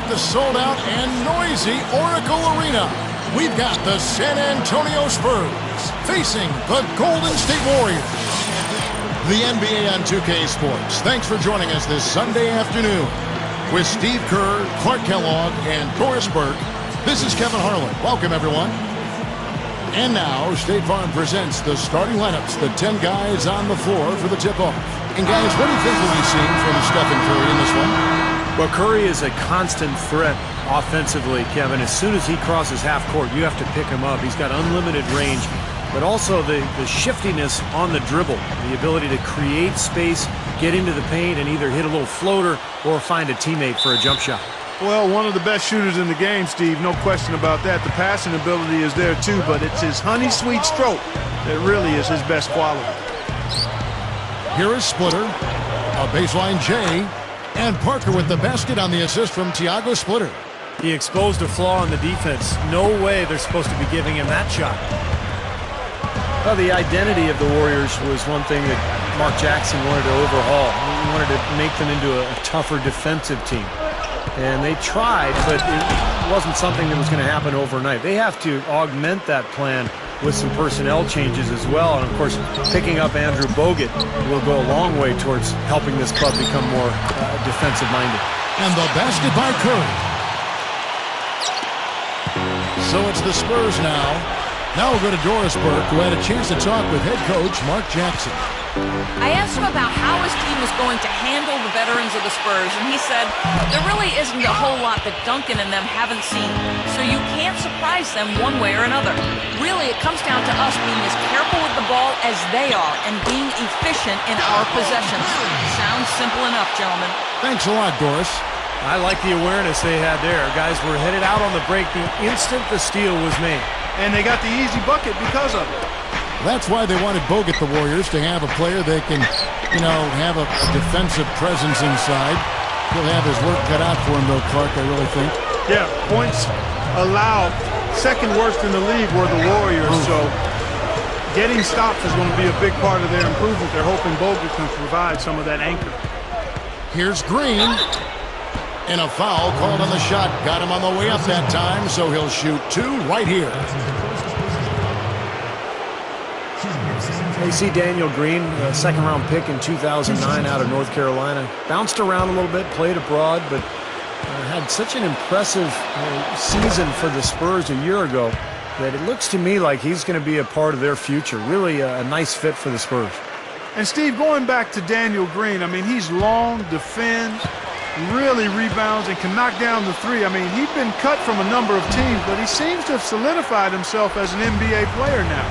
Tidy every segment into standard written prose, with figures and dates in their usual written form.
the sold-out and noisy Oracle Arena, we've got the San Antonio Spurs facing the Golden State Warriors. The NBA on 2K Sports. Thanks for joining us this Sunday afternoon. With Steve Kerr, Clark Kellogg, and Doris Burke, this is Kevin Harlan. Welcome, everyone. And now, State Farm presents the starting lineups, the 10 guys on the floor for the tip-off. And guys, what do you think we'll be seeing from Stephen Curry in this one? Well, Curry is a constant threat offensively, Kevin. As soon as he crosses half court, you have to pick him up. He's got unlimited range, but also the shiftiness on the dribble, the ability to create space, get into the paint, and either hit a little floater or find a teammate for a jump shot. Well, one of the best shooters in the game, Steve, no question about that. The passing ability is there too, but it's his honey sweet stroke that really is his best quality. Here is Splitter, a baseline J, and Parker with the basket on the assist from Tiago Splitter. He exposed a flaw in the defense. No way they're supposed to be giving him that shot. Well, the identity of the Warriors was one thing that Mark Jackson wanted to overhaul. He wanted to make them into a tougher defensive team. And they tried, but it wasn't something that was going to happen overnight. They have to augment that plan with some personnel changes as well. And, of course, picking up Andrew Bogut will go a long way towards helping this club become more defensive-minded. And the basket by Curry. So it's the Spurs now. Now we'll go to Doris Burke, who had a chance to talk with head coach Mark Jackson. I asked him about how his team was going to handle the veterans of the Spurs, and he said there really isn't a whole lot that Duncan and them haven't seen, so you can't surprise them one way or another. Really, it comes down to us being as careful with the ball as they are and being efficient in our possessions. Sounds simple enough, gentlemen. Thanks a lot, Doris. I like the awareness they had there. Guys were headed out on the break the instant the steal was made. And they got the easy bucket because of it. That's why they wanted Bogut, the Warriors, to have a player that can, have a defensive presence inside. He'll have his work cut out for him, though, Clark, I really think. Yeah, points allowed second worst in the league were the Warriors, so getting stops is going to be a big part of their improvement. They're hoping Bogut can provide some of that anchor. Here's Green. And a foul called on the shot. Got him on the way up that time, so he'll shoot two right here. You see Daniel Green, a second-round pick in 2009 out of North Carolina. Bounced around a little bit, played abroad, but had such an impressive season for the Spurs a year ago that it looks to me like he's going to be a part of their future. Really a nice fit for the Spurs. And, Steve, going back to Daniel Green, I mean, he's long, defends, really rebounds, and can knock down the three. I mean, he's been cut from a number of teams, but he seems to have solidified himself as an NBA player now.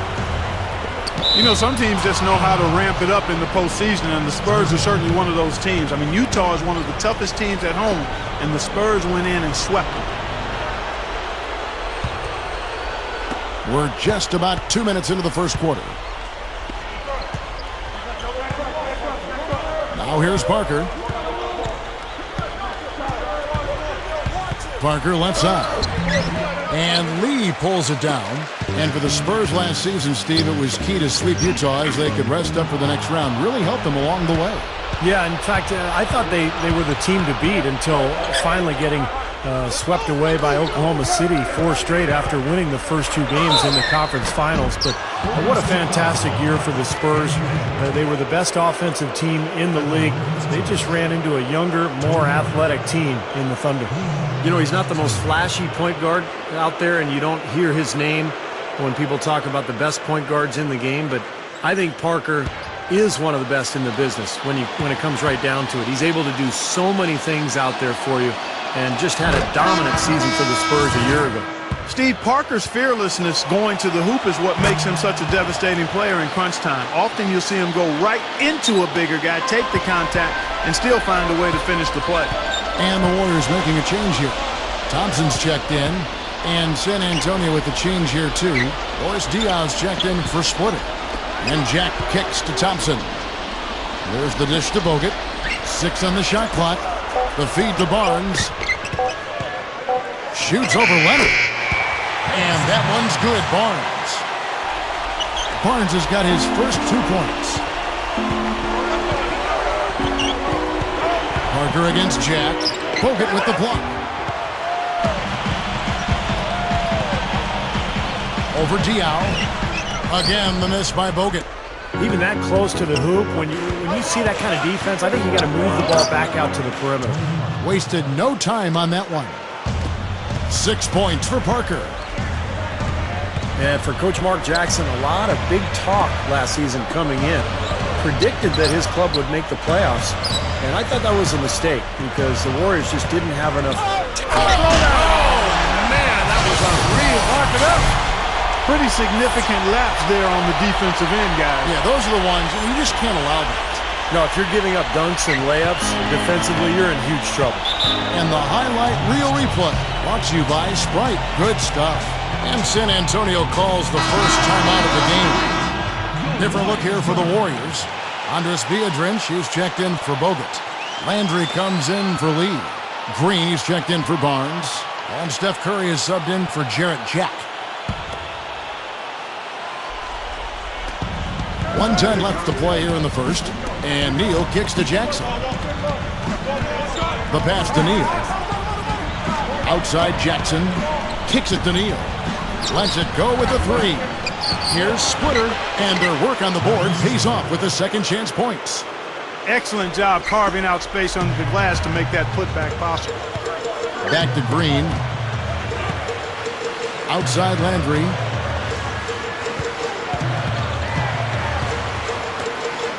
Some teams just know how to ramp it up in the postseason, and the Spurs are certainly one of those teams. I mean, Utah is one of the toughest teams at home, and the Spurs went in and swept them. We're just about 2 minutes into the first quarter. Now here's Parker. Parker left side. And Lee pulls it down. And for the Spurs last season, Steve, it was key to sweep Utah as they could rest up for the next round. Really helped them along the way. Yeah, in fact, I thought they were the team to beat until finally getting swept away by Oklahoma City 4 straight after winning the first 2 games in the conference finals. But what a fantastic year for the Spurs. They were the best offensive team in the league. They just ran into a younger, more athletic team in the Thunder. He's not the most flashy point guard out there, and you don't hear his name when people talk about the best point guards in the game, but I think Parker is one of the best in the business when it comes right down to it. He's able to do so many things out there for you, and just had a dominant season for the Spurs a year ago. Steve, Parker's fearlessness going to the hoop is what makes him such a devastating player in crunch time. Often you'll see him go right into a bigger guy, take the contact, and still find a way to finish the play. And the Warriors making a change here. Thompson's checked in, and San Antonio with the change here too. Boris Diaz checked in for Splitter. And Jack kicks to Thompson. There's the dish to Bogut. 6 on the shot clock. The feed to Barnes. Shoots over Leonard. And that one's good, Barnes. Barnes has got his first 2 points. Parker against Jack. Bogut with the block. over Diao. Again, the miss by Bogut. Even that close to the hoop, when you see that kind of defense, I think you got to move the ball back out to the perimeter. Wasted no time on that one. 6 points for Parker. And for Coach Mark Jackson, a lot of big talk last season coming in. Predicted that his club would make the playoffs, and I thought that was a mistake because the Warriors just didn't have enough. Oh, man, that was unreal. Mark it up. Pretty significant lapse there on the defensive end, guys. Yeah, those are the ones you just can't allow that. No, if you're giving up dunks and layups defensively, you're in huge trouble. And the highlight reel replay brought to you by Sprite. Good stuff. And San Antonio calls the first timeout of the game. Different look here for the Warriors. Andres Biedrins is checked in for Bogut. Landry comes in for Lee. Green is checked in for Barnes. And Steph Curry is subbed in for Jarrett Jack. 1:10 left to play here in the first. And Neal kicks to Jackson. The pass to Neal. Outside Jackson. Kicks it to Neal. Lets it go with a three. Here's Splitter. And their work on the board pays off with the second chance points. Excellent job carving out space under the glass to make that putback possible. Back to Green. Outside Landry.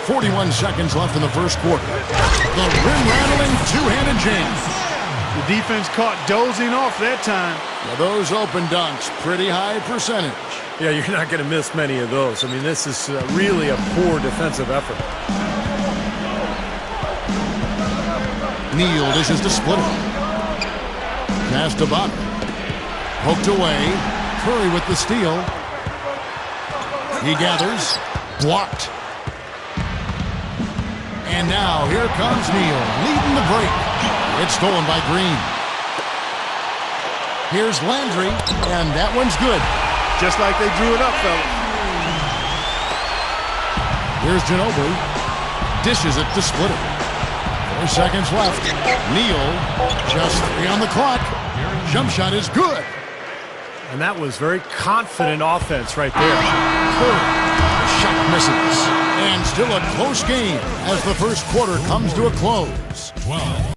41 seconds left in the first quarter. The rim-rattling two-handed jam. The defense caught dozing off that time. Now those open dunks, pretty high percentage. Yeah, you're not going to miss many of those. I mean, this is really a poor defensive effort. Neal dishes to Splitter. Pass to Bobby. Poked away. Curry with the steal. He gathers. Blocked. And now here comes Neal, leading the break. It's stolen by Green. Here's Landry, and that one's good. Just like they drew it up, fellas. Here's Ginobili. Dishes it to Splitter. 4 seconds left. Neal, just 3 on the clock. Jump shot is good. And that was very confident offense right there. Curry. Shot misses. And still a close game as the first quarter comes to a close. 12.